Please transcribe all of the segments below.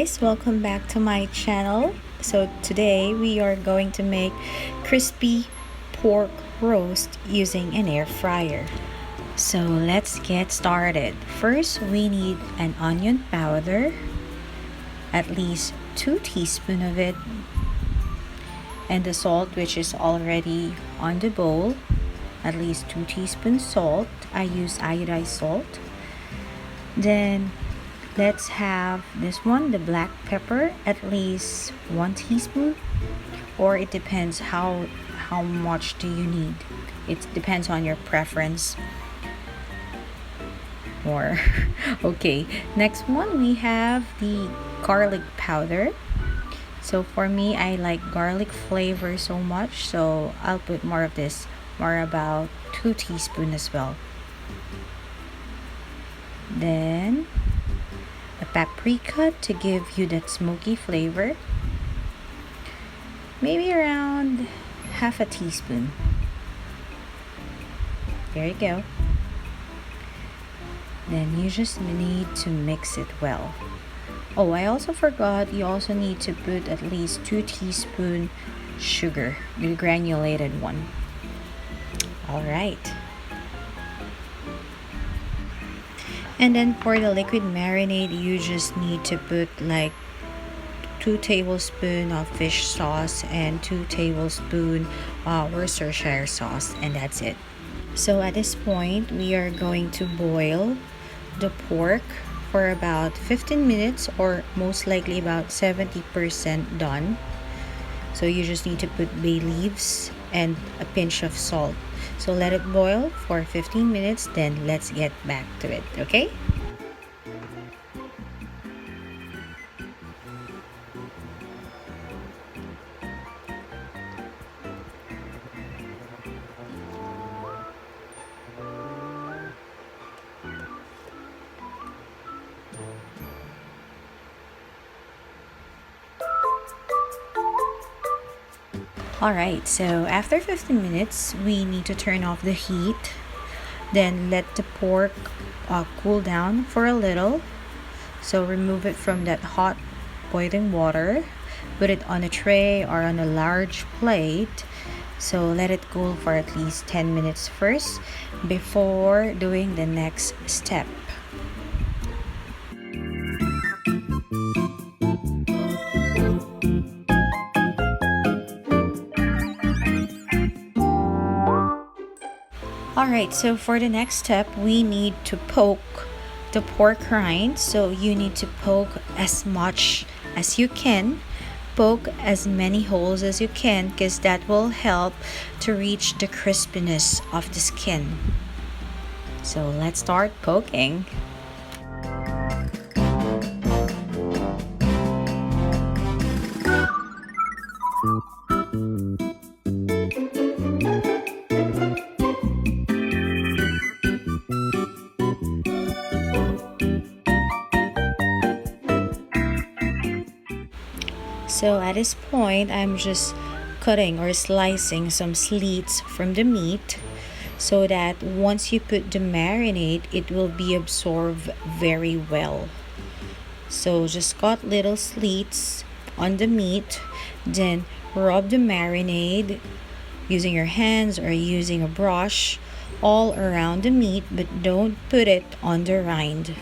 guys, welcome back to my channel. So today we are going to make crispy pork roast using an air fryer. So let's get started. First we need an onion powder, at least 2 teaspoons of it, and the salt, which is already on the bowl, at least 2 teaspoons salt. I use iodized salt. Then let's have this one, the black pepper, at least 1 teaspoon, or it depends how much do you need. It depends on your preference. Or okay, next one we have the garlic powder. So for me, I like garlic flavor so much, so I'll put more of this, more about 2 teaspoons as well. Then a paprika to give you that smoky flavor, maybe around half a teaspoon. There you go. Then you just need to mix it well. Oh, I also forgot, you also need to put at least 2 teaspoons sugar, the granulated one. All right. And then for the liquid marinade, you just need to put like 2 tablespoons of fish sauce and 2 tablespoons Worcestershire sauce, and that's it. So at this point, we are going to boil the pork for about 15 minutes, or most likely about 70% done. So you just need to put bay leaves and a pinch of salt. So let it boil for 15 minutes, then let's get back to it, okay? Alright, so after 15 minutes, we need to turn off the heat. Then let the pork cool down for a little. So remove it from that hot boiling water. Put it on a tray or on a large plate. So let it cool for at least 10 minutes first before doing the next step. Alright, so for the next step, we need to poke the pork rind. So you need to poke as much as you can. Poke as many holes as you can, because that will help to reach the crispiness of the skin. So let's start poking. So at this point, I'm just cutting or slicing some slits from the meat so that once you put the marinade, it will be absorbed very well. So just cut little slits on the meat, then rub the marinade using your hands or using a brush all around the meat, but don't put it on the rind.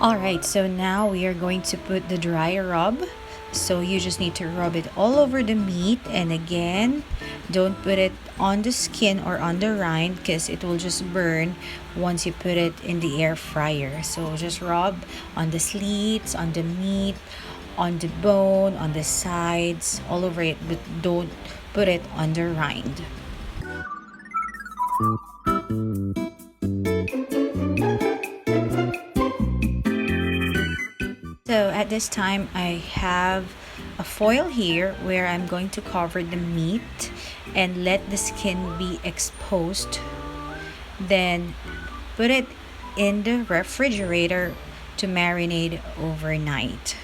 Alright, so now we are going to put the dry rub. So you just need to rub it all over the meat, and again, don't put it on the skin or on the rind because it will just burn once you put it in the air fryer. So just rub on the slits, on the meat, on the bone, on the sides, all over it, but don't put it on the rind. So at this time, I have a foil here where I'm going to cover the meat and let the skin be exposed. Then put it in the refrigerator to marinate overnight.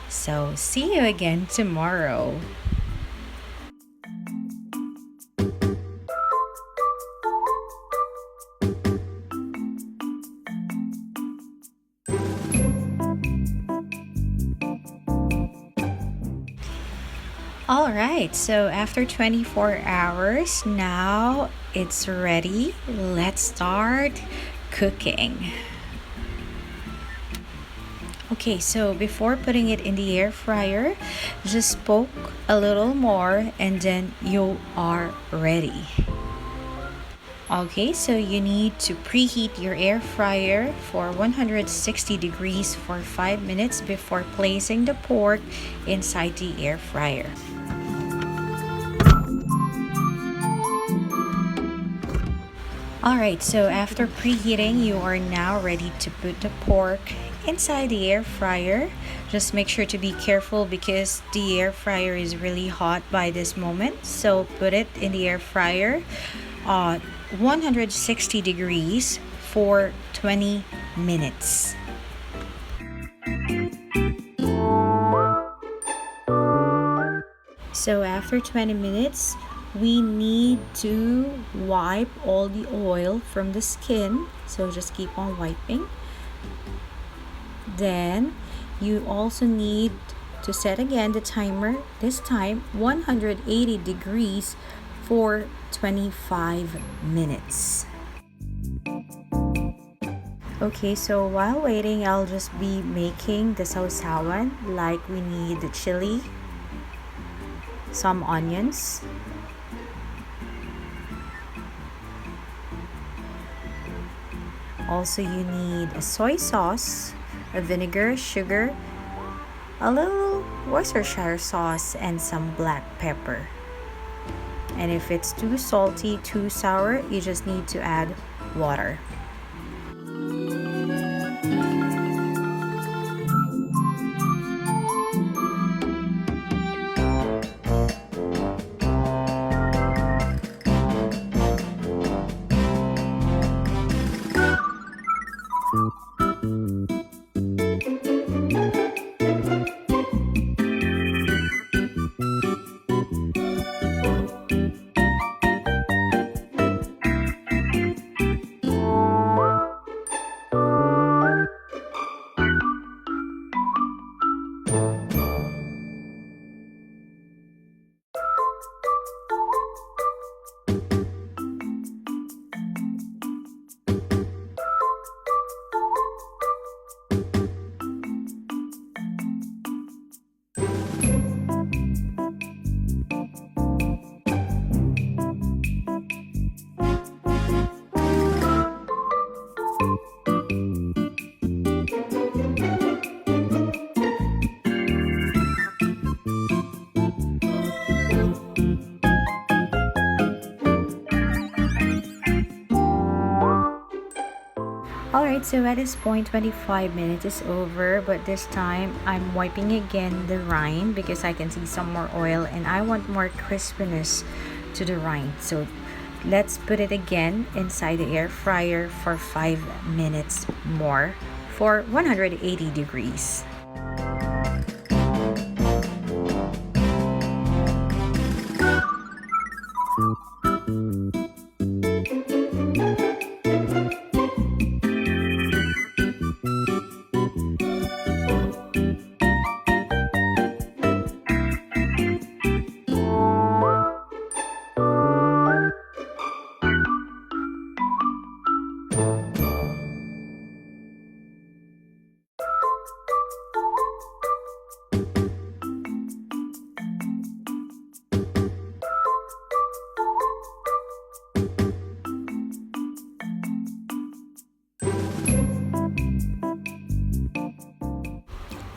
So, see you again tomorrow. All right, so after 24 hours, now it's ready. Let's start cooking. Okay, so before putting it in the air fryer, just poke a little more and then you are ready. Okay, so you need to preheat your air fryer for 160 degrees for 5 minutes before placing the pork inside the air fryer. Alright, so after preheating, you are now ready to put the pork inside the air fryer. Just make sure to be careful because the air fryer is really hot by this moment. So put it in the air fryer 160 degrees for 20 minutes. So after 20 minutes, we need to wipe all the oil from the skin. So just keep on wiping. Then you also need to set again the timer, this time 180 degrees for 25 minutes. Okay, so while waiting, I'll just be making the sausawan. Like we need the chili, some onions, also you need a soy sauce, a vinegar, sugar, a little Worcestershire sauce, and some black pepper. And if it's too salty, too sour, you just need to add water. Alright, so at this point 25 minutes is over, but this time I'm wiping again the rind because I can see some more oil and I want more crispiness to the rind. So let's put it again inside the air fryer for 5 minutes more for 180 degrees.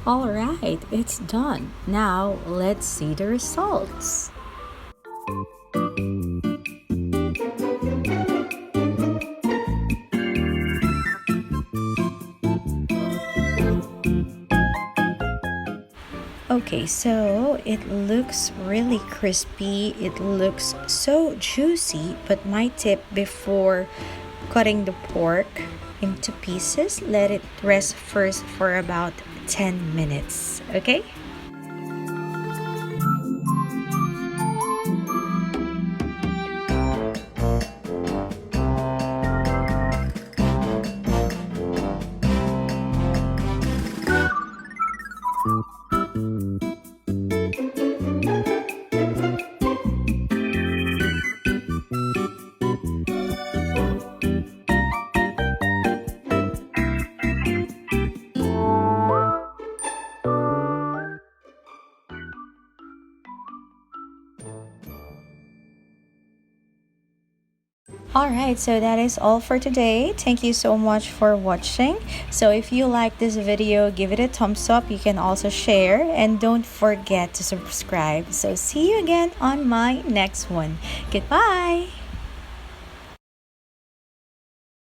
Alright, it's done. Now let's see the results. Okay, so it looks really crispy. It looks so juicy, but my tip before cutting the pork into pieces. Let it rest first for about 10 minutes, okay? Alright, so that is all for today. Thank you so much for watching. So if you like this video, give it a thumbs up. You can also share and don't forget to subscribe. So see you again on my next one. Goodbye!